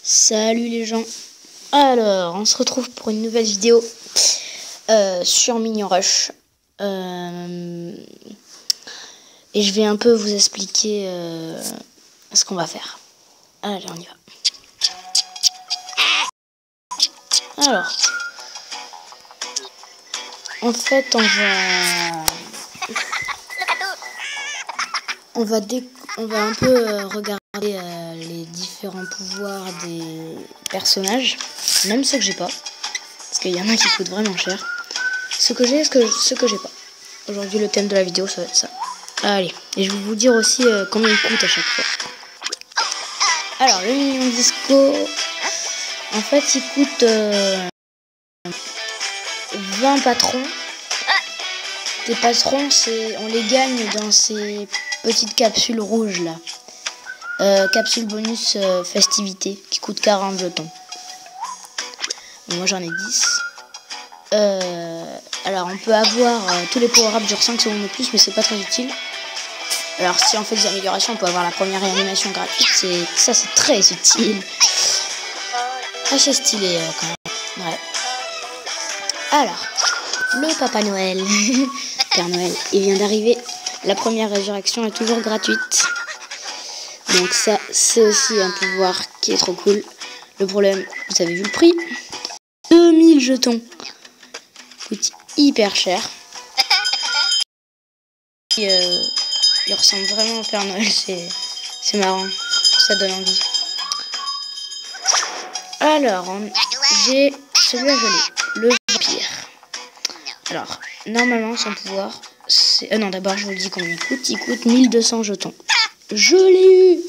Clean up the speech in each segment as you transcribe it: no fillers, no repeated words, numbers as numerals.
Salut les gens. Alors, on se retrouve pour une nouvelle vidéo sur Mini Rush. Et je vais un peu vous expliquer ce qu'on va faire. Allez, on y va. Alors, en fait, on va un peu regarder les différents pouvoirs des personnages, même ceux que j'ai pas, parce qu'il y en a qui coûtent vraiment cher. Ce que j'ai, ce que j'ai pas. Aujourd'hui, le thème de la vidéo, ça va être ça. Allez, et je vais vous dire aussi combien il coûte à chaque fois. Alors, le Minion Disco, en fait, il coûte 20 patrons. Des patrons, on les gagne dans ces petites capsules rouges là. Capsule bonus festivité qui coûte 40 jetons. Bon, moi j'en ai 10. Alors on peut avoir tous les power-ups durent 5 secondes de plus, mais c'est pas très utile. Alors si on fait des améliorations, on peut avoir la première réanimation gratuite. Ça c'est très utile. Assez stylé quand même. Ouais. Alors, le Papa Noël. Père Noël, il vient d'arriver. La première résurrection est toujours gratuite. Donc ça, c'est aussi un pouvoir qui est trop cool. Le problème, vous avez vu le prix, 2000 jetons. Coûte hyper cher. Il ressemble vraiment au Père Noël, c'est marrant. Ça donne envie. Alors, j'ai celui-là, je l'ai. Le vampire. Alors, normalement, son pouvoir, c'est... non, d'abord, je vous dis combien il coûte. Il coûte 1200 jetons. Je l'ai eu.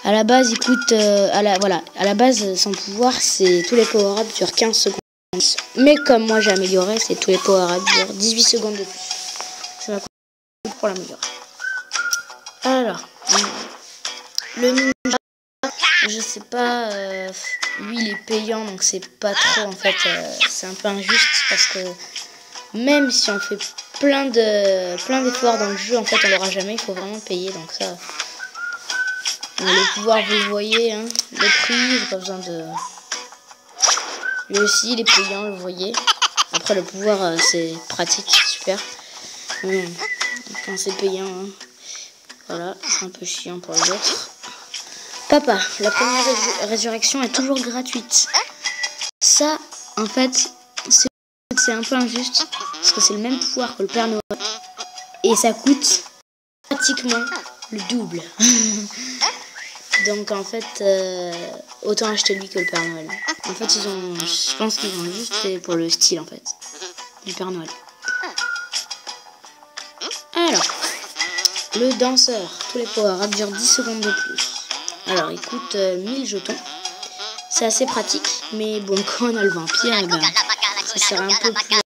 À la base, il coûte... à la base, son pouvoir, c'est tous les power-ups durent 15 secondes. Mais comme moi, j'ai amélioré, c'est tous les power-ups durent 18 secondes de plus. Ça m'a coûté pour l'améliorer. Alors, le ninja, je sais pas... lui, il est payant, donc c'est pas trop, en fait... c'est un peu injuste, parce que... même si on fait plein d'efforts dans le jeu, en fait, on l'aura jamais. Il faut vraiment payer, donc ça... le pouvoir, vous le voyez, hein. Le prix, j'ai pas besoin de... lui aussi, il est payant, vous voyez. Après, le pouvoir, c'est pratique, super. Quand c'est payant, hein. Voilà, c'est un peu chiant pour les autres. Papa, la première résurrection est toujours gratuite. Ça, en fait, c'est un peu injuste, parce que c'est le même pouvoir que le Père Noël. Et ça coûte pratiquement le double. Donc en fait, autant acheter lui que le Père Noël. En fait, je pense qu'ils ont juste fait pour le style en fait du Père Noël. Alors, le danseur, tous les power-ups durent 10 secondes de plus. Alors, il coûte 1000 jetons. C'est assez pratique, mais bon, quand on a le vampire, eh ben, ça sert un peu plus.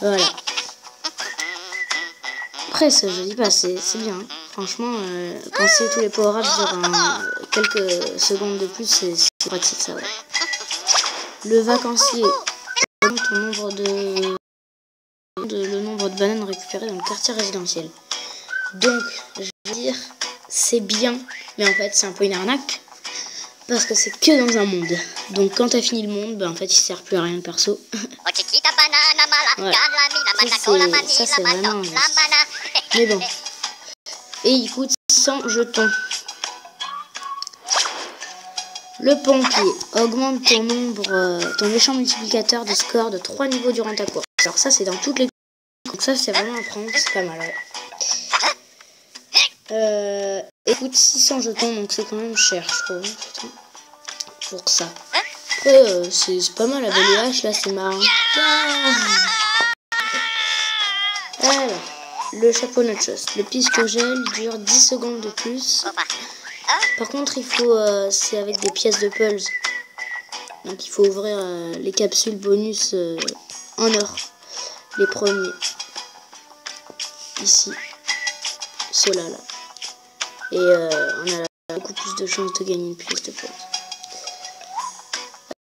Voilà. Après, je dis pas, c'est bien. Franchement, quand c'est tous les power-ups durant quelques secondes de plus, c'est pratique, ça, ouais. Le vacancier, le nombre de bananes récupérées dans le quartier résidentiel. Donc, je veux dire, c'est bien, mais en fait, c'est un peu une arnaque. Parce que c'est que dans un monde. Donc, quand t'as fini le monde, ben, en fait, il sert plus à rien, le perso. Ouais. Ça, c'est vraiment... mais bon. Et il coûte 100 jetons. Le pompier augmente ton méchant multiplicateur de score de 3 niveaux durant ta course. Alors ça, c'est dans toutes les... donc ça, c'est vraiment à prendre, c'est pas mal, ouais. Il coûte 600 jetons, donc c'est quand même cher, je trouve. Putain. Pour ça. Après, c'est pas mal avec les haches, là, c'est marrant. Alors, le chapeau nachos. Le pisco-gel dure 10 secondes de plus. Par contre, il faut, c'est avec des pièces de pulse. Donc, il faut ouvrir les capsules bonus en or. Les premiers. Ici. Ceux-là, là. Et on a beaucoup plus de chances de gagner une pièce de pulse.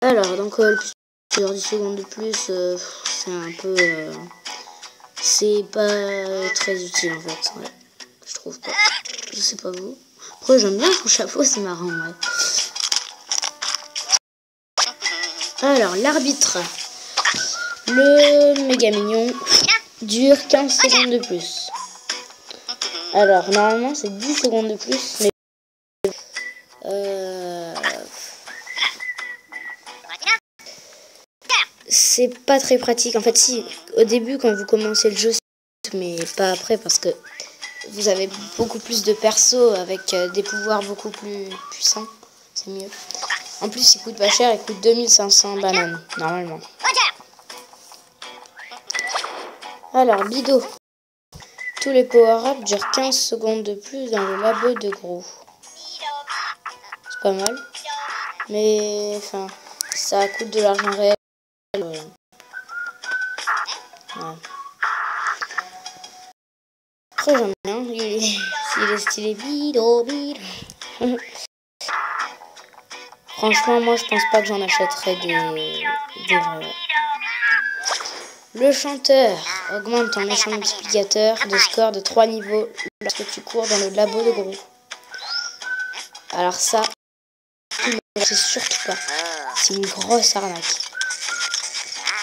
Alors, donc, le pisco-gel 10 secondes de plus, c'est un peu... c'est pas très utile, en fait. Ouais. Je trouve pas. Je sais pas vous. Après, j'aime bien son chapeau, c'est marrant, ouais. Alors, l'arbitre. Le méga mignon dure 15 secondes de plus. Alors, normalement, c'est 10 secondes de plus, mais... c'est pas très pratique. En fait, si, au début, quand vous commencez le jeu, mais pas après, parce que vous avez beaucoup plus de persos avec des pouvoirs beaucoup plus puissants. C'est mieux. En plus, il coûte pas cher, il coûte 2500 bananes, normalement. Alors, Bido. Tous les power-ups durent 15 secondes de plus dans le labo de Gros. C'est pas mal. Mais, enfin, ça coûte de l'argent réel. Ouais. Après, j'aime bien. Il est stylé. Bido, Bido. Franchement, moi, je pense pas que j'en achèterais des vrais. Le chanteur augmente ton méchant multiplicateur de score de 3 niveaux lorsque tu cours dans le labo de Gros. Alors ça, c'est surtout pas. C'est une grosse arnaque.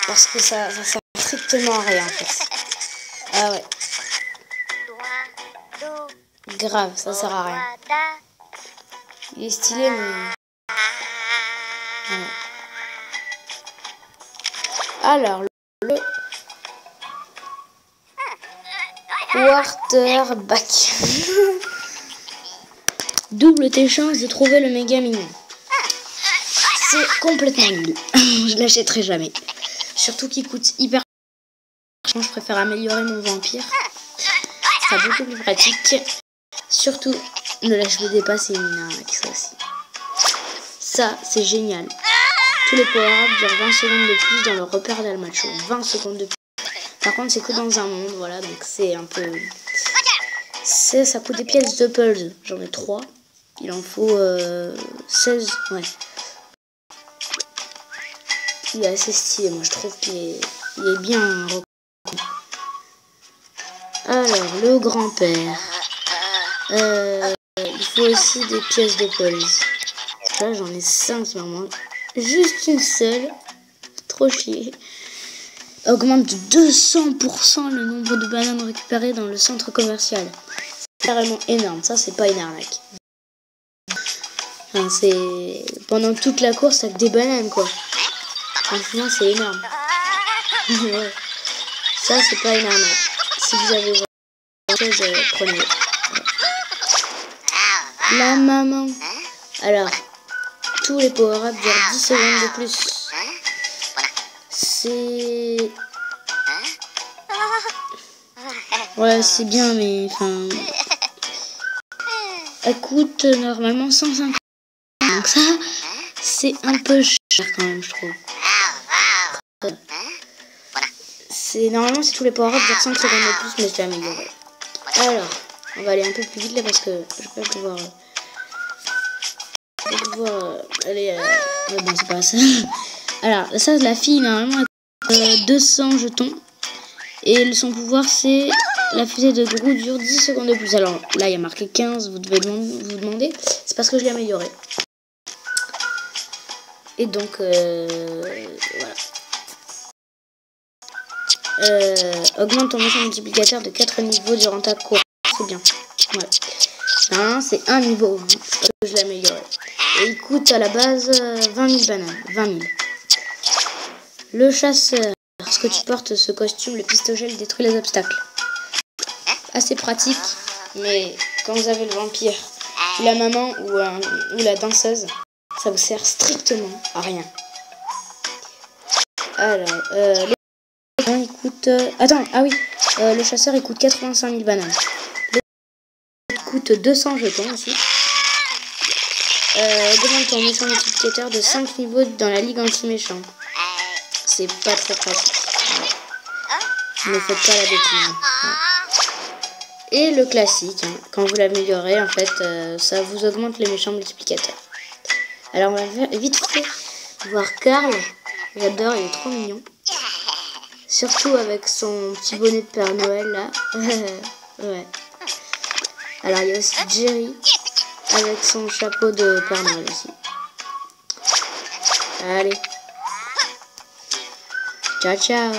Parce que ça sert strictement à rien en fait. Ah ouais. Grave, ça sert à rien. Il est stylé mais... Ouais. Alors, le quarterback. Double tes chances de trouver le méga mignon. C'est complètement nul. Je l'achèterai jamais. Surtout qu'il coûte hyper cher. Je préfère améliorer mon vampire. Ce sera beaucoup plus pratique. Surtout, ne l'HVD pas, c'est une arnaque, ça aussi. Ça, c'est génial. Tous les power-ups durent 20 secondes de plus dans le repère d'Almacho. 20 secondes de plus. Par contre, c'est que dans un monde, voilà, donc c'est un peu... Ça coûte des pièces de puzzle. J'en ai 3. Il en faut 16, ouais. Il est assez stylé, moi je trouve qu'il est bien reconnu. Alors, le grand-père. Il faut aussi des pièces de puzzle. Là, j'en ai 5 qui m'en manquent. Juste une seule. Trop chier. Augmente de 200% le nombre de bananes récupérées dans le centre commercial. C'est carrément énorme. Ça, c'est pas une arnaque. Enfin, c'est... Pendant toute la course, t'as que des bananes, quoi. Franchement, c'est énorme. Ouais. Ça, c'est pas une arnaque. Si vous avez quelque chose, prenez-le. Ouais. La maman. Alors, tous les power-ups durent 10 secondes de plus. C'est... Ouais, c'est bien, mais... Enfin... Elle coûte normalement 150. Donc ça, c'est un peu cher quand même, je trouve. Normalement, c'est tous les power-ups durent 5 secondes de plus, mais je l'ai amélioré. Alors, on va aller un peu plus vite là parce que je vais pas pouvoir... aller... Ouais, bon, c'est pas ça. Alors, ça, la fille, normalement, elle a 200 jetons. Et son pouvoir, c'est... La fusée de Gros dure 10 secondes de plus. Alors, là, il y a marqué 15, vous devez vous demander. C'est parce que je l'ai amélioré. Et donc, voilà. Augmente ton méchant multiplicateur de 4 niveaux durant ta course. C'est bien. Ouais. Hein, c'est un niveau. Hein. C'est parce que je l'ai amélioré. Et il coûte à la base 20 000 bananes. 20 000. Le chasseur. Lorsque tu portes ce costume, le pistogel détruit les obstacles. Assez pratique, mais quand vous avez le vampire, ou la maman, ou la danseuse, ça vous sert strictement à rien. Alors, il coûte... Attends, ah oui, le chasseur il coûte 85 000 bananes. Il coûte 200 jetons aussi. Demande ton méchant multiplicateur de 5 niveaux dans la ligue anti-méchant. C'est pas très pratique. Ouais. Ne faites pas la bêtise. Ouais. Et le classique, hein, quand vous l'améliorez, en fait, ça vous augmente les méchants multiplicateurs. Alors, on va vite fait voir Carl. J'adore, il est trop mignon. Surtout avec son petit bonnet de Père Noël, là. Ouais. Alors, il y a aussi Jerry. avec son chapeau de Père Noël aussi. Allez. Ciao, ciao.